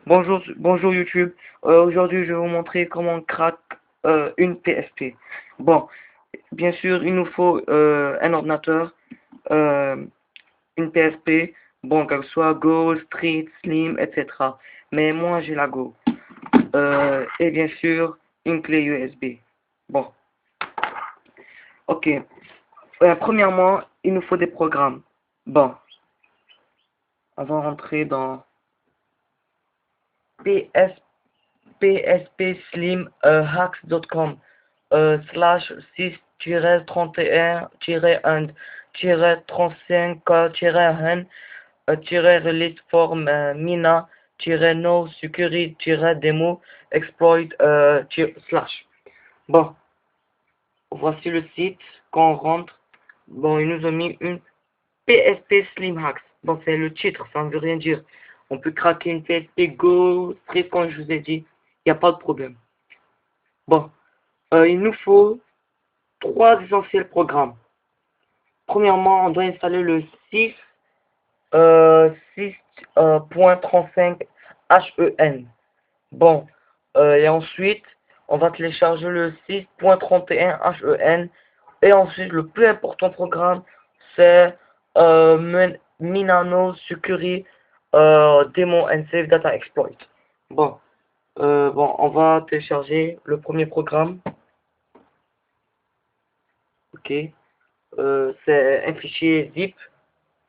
Bonjour YouTube. Aujourd'hui, je vais vous montrer comment on craque une PSP. Bon, bien sûr, il nous faut un ordinateur, euh, une PSP, bon, qu'elle soit Go, Street, Slim, etc. Mais moi, j'ai la Go. Et bien sûr, une clé USB. Bon, ok. Premièrement, il nous faut des programmes. Bon, on va rentrer dans PS pspslimhacks.com slash 6-31-1-35-1 release form mina no security demo exploit slash. Bon, voici le site. Quand on rentre, bon, ils nous ont mis une PSP Slim Hacks. Bon, c'est le titre, ça ne veut rien dire. On peut craquer une PSP Go, Street, comme je vous ai dit. Il n'y a pas de problème. Bon, il nous faut trois essentiels programmes. Premièrement, on doit installer le 6.35 HEN. Bon, et ensuite, on va télécharger le 6.31 HEN. Et ensuite, le plus important programme, c'est Minano Security Demo and Save Data Exploit. Bon, on va télécharger le premier programme. Ok, c'est un fichier zip.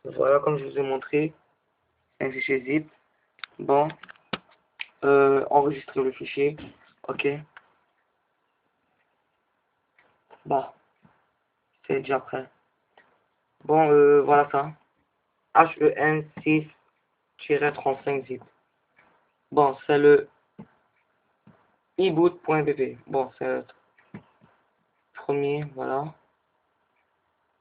Voilà, comme je vous ai montré, un fichier zip. Bon, enregistrer le fichier. Ok, bon, c'est déjà prêt. Bon, voilà ça. HEN 6-35 zip. Bon, c'est le eboot.bb. Bon, c'est le premier, voilà.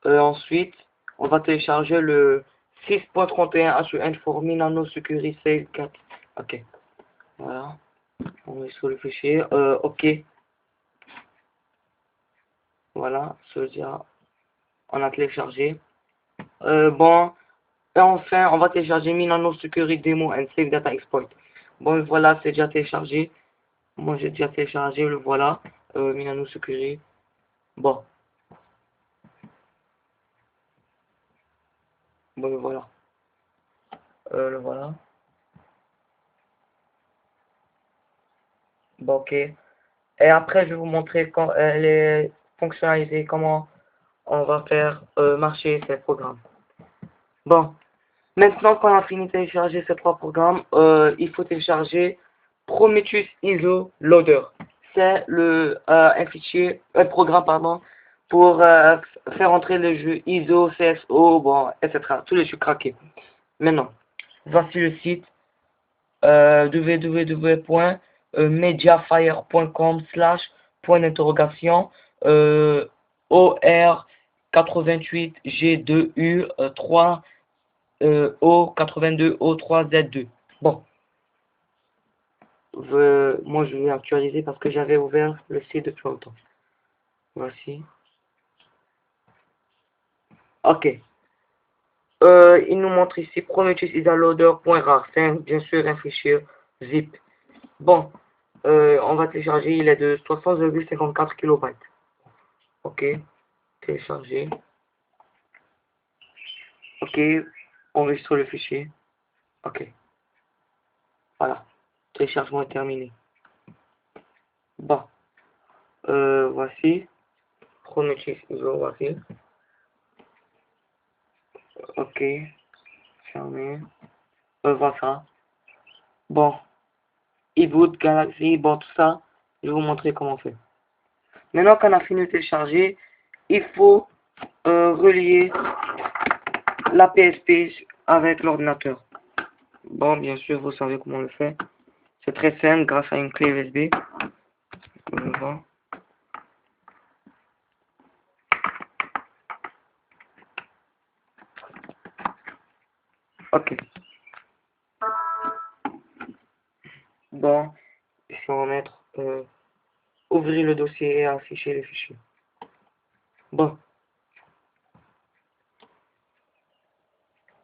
Ensuite, on va télécharger le 6.31 HEN for Minano Security Save 4. Ok, voilà. On met sur le fichier. Ok. Voilà, ça veut dire on a téléchargé. Bon, et enfin, on va télécharger Minano Security Demo and Save Data Exploit. Bon, voilà, c'est déjà téléchargé. Moi, j'ai déjà téléchargé, le voilà. Minano Security. Bon, le voilà. Le voilà. Bon, ok. Et après, je vais vous montrer quand, les fonctionnalités, comment on va faire marcher ces programmes. Bon, maintenant qu'on a fini de télécharger ces trois programmes, il faut télécharger Prometheus ISO Loader. C'est un fichier, un programme pardon, pour faire entrer les jeux ISO, CSO, bon, etc. Tous les jeux craqués. Maintenant, voici le site www.mediafire.com point d'interrogation OR88G2U 3 O82 O3Z2. Bon, moi je vais actualiser parce que j'avais ouvert le site depuis longtemps. Voici. Ok. Il nous montre ici prometheusisaloader.rar. C'est bien sûr un fichier zip. Bon, on va télécharger. Il est de 60,54 kilobytes. Ok. Télécharger. Ok. Enregistre le fichier. Ok. Voilà. Téléchargement est terminé. Bon. Voici. Prometheus ISO. Voici. Ok. Fermé. Voilà ça. Bon. eBoot, Galaxy, bon tout ça. Je vais vous montrer comment on fait. Maintenant qu'on a fini de télécharger, il faut relier la PSP avec l'ordinateur. Bon, bien sûr, vous savez comment on le fait. C'est très simple grâce à une clé USB. Bon. Ok. Bon, ici on va mettre ouvrir le dossier et afficher les fichiers. Bon.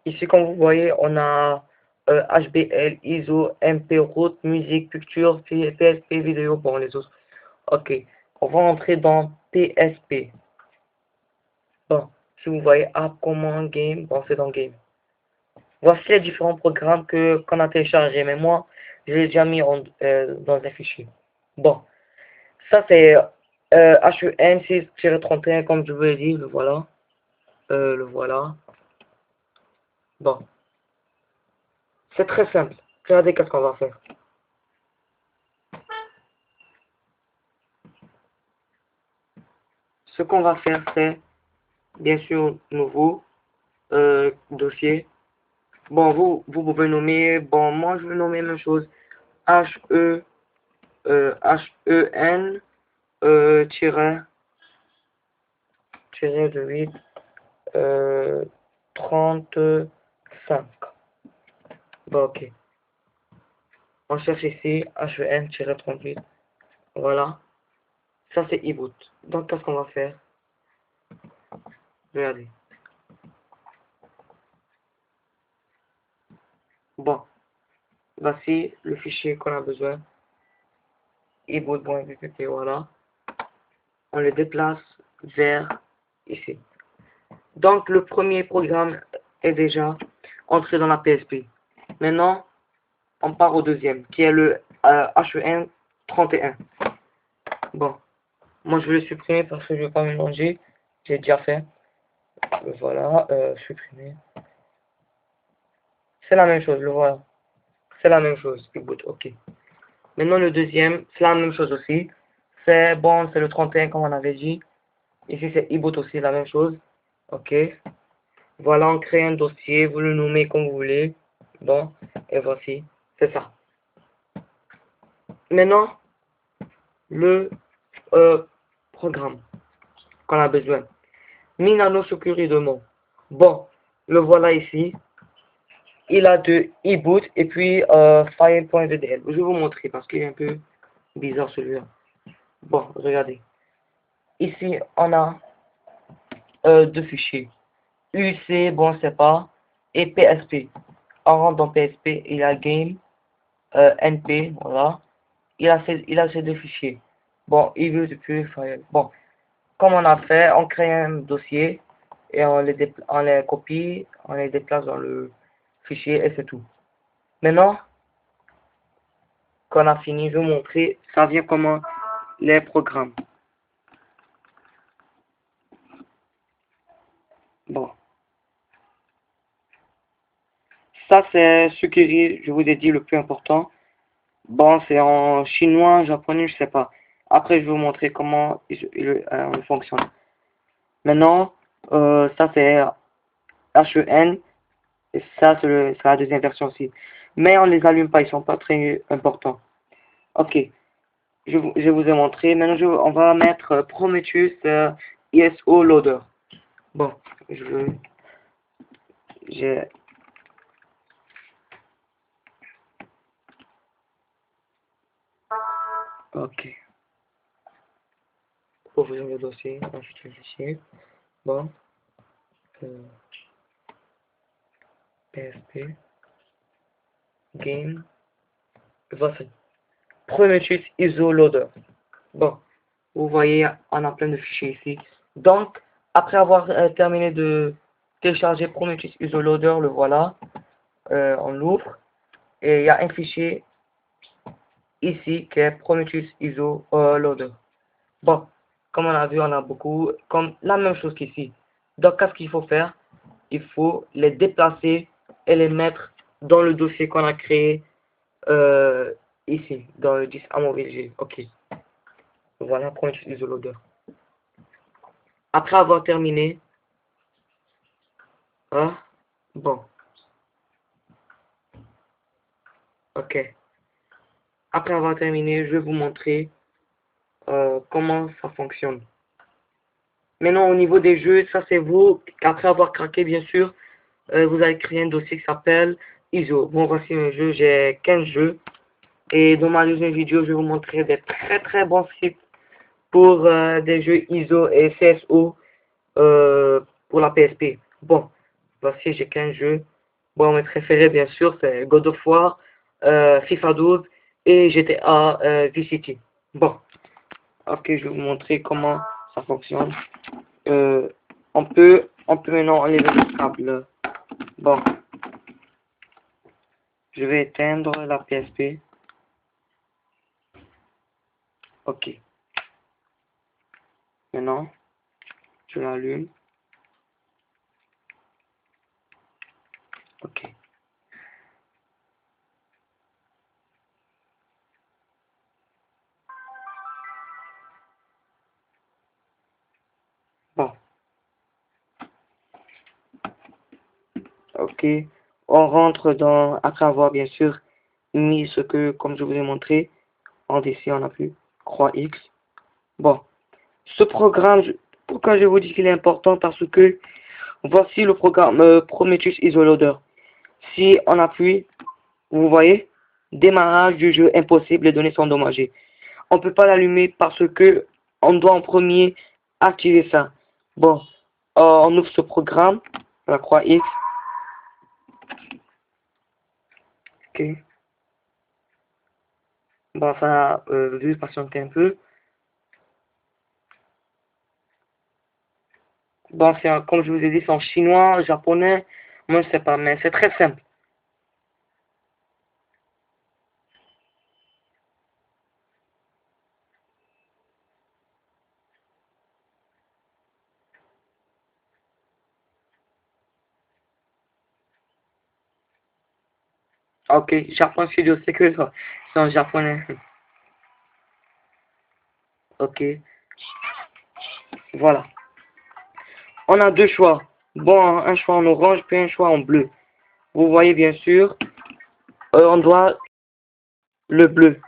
Ici, comme vous voyez, on a HBL, ISO, MP, route, musique, picture, PSP, vidéo, bon les autres. Ok, on va entrer dans PSP. Bon, si vous voyez App, Command, Game, bon c'est dans Game. Voici les différents programmes qu'on a téléchargés, mais moi, je l'ai déjà mis dans un fichier. Bon, ça c'est HEN 6-31, comme je vous l'ai dit, le voilà. Le voilà. Bon, c'est très simple. Regardez qu'est-ce qu'on va faire. Ce qu'on va faire, c'est, bien sûr, nouveau dossier. Bon, vous pouvez nommer, bon, moi je vais nommer la même chose, HEN tiré de 8 35. Bon, ok. On cherche ici HEN-38. Voilà. Ça c'est e-boot. Donc qu'est-ce qu'on va faire? Regardez. Bon. Voici le fichier qu'on a besoin. e-boot.ppt, voilà. On le déplace vers ici. Donc le premier programme est déjà entré dans la PSP. Maintenant, on part au deuxième, qui est le HEN 31. Bon, moi je vais le supprimer parce que je ne veux pas mélanger. J'ai déjà fait. Voilà, supprimer. C'est la même chose, le voilà. C'est la même chose, e-boot, ok. Maintenant le deuxième, c'est la même chose aussi. C'est bon, c'est le 31 comme on avait dit. Ici c'est e-boot aussi, la même chose. Ok. Voilà, on crée un dossier, vous le nommez comme vous voulez. Bon, et voici, c'est ça. Maintenant, le programme qu'on a besoin. Minano Security de mot. Bon, le voilà ici. Il a de e-boot et puis file.vdl. Je vais vous montrer parce qu'il est un peu bizarre celui-là. Bon, regardez. Ici, on a deux fichiers. UC, bon, c'est pas. Et PSP. On rentre dans PSP, il a game, NP, voilà. Il a ces deux fichiers. Bon, il veut depuis file. Bon, comme on a fait, on crée un dossier et on les copie, on les déplace dans le fichier et c'est tout. Maintenant qu'on a fini, je vais vous montrer, ça vient comment les programmes. Bon. Ça, c'est ce qui, je vous ai dit, le plus important. Bon, c'est en chinois, japonais, je sais pas. Après, je vais vous montrer comment il fonctionne. Maintenant, ça, c'est HEN. Et ça, c'est la deuxième version aussi. Mais on les allume pas, ils sont pas très importants. Ok. Je vous ai montré. Maintenant, on va mettre Prometheus ISO Loader. Bon, j'ai ok. Ouvrir le dossier, ensuite le fichier. Bon, PSP, Game, voici. Prometheus ISO Loader. Bon, vous voyez, on a plein de fichiers ici. Donc, après avoir terminé de télécharger Prometheus ISO Loader, le voilà. On l'ouvre. Et il y a un fichier ici qui est Prometheus ISO Loader. Bon, comme on a vu, on a beaucoup, comme la même chose qu'ici. Donc, qu'est-ce qu'il faut faire? Il faut les déplacer et les mettre dans le dossier qu'on a créé ici, dans le disque Amovil. Ok. Voilà, Prometheus ISO Loader. Après avoir terminé, hein, bon, ok. Après avoir terminé, je vais vous montrer comment ça fonctionne. Maintenant, au niveau des jeux, ça c'est vous. Après avoir craqué, bien sûr, vous allez créer un dossier qui s'appelle ISO. Bon, voici un jeu, j'ai 15 jeux. Et dans ma deuxième vidéo, je vais vous montrer des très très bons sites pour des jeux ISO et CSO pour la PSP. Bon, voici, j'ai 15 jeux. Bon, mes préférés, bien sûr, c'est God of War, FIFA 12 et GTA Vice City. Bon, ok, je vais vous montrer comment ça fonctionne. On peut maintenant enlever le câble. Bon, je vais éteindre la PSP. Ok. Maintenant, je l'allume. Ok. Bon. Ok. On rentre dans, après avoir bien sûr mis ce que, comme je vous ai montré, en dessin, on a vu, croix X. Bon. Ce programme, pourquoi je vous dis qu'il est important? Parce que voici le programme Prometheus Isoloader. Si on appuie, vous voyez, démarrage du jeu impossible, les données sont endommagées. On ne peut pas l'allumer parce que on doit en premier activer ça. Bon, on ouvre ce programme, la croix X. Ok. Bon, ça juste patienter un peu. Bon, comme je vous ai dit, c'est en chinois, japonais, moi je sais pas, mais c'est très simple. Ok, Japon Studio, c'est que ça, c'est en japonais. Ok, voilà. On a deux choix. Bon, un choix en orange, puis un choix en bleu. Vous voyez bien sûr, on doit le bleu.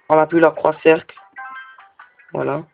On appuie la croix cercle. Voilà.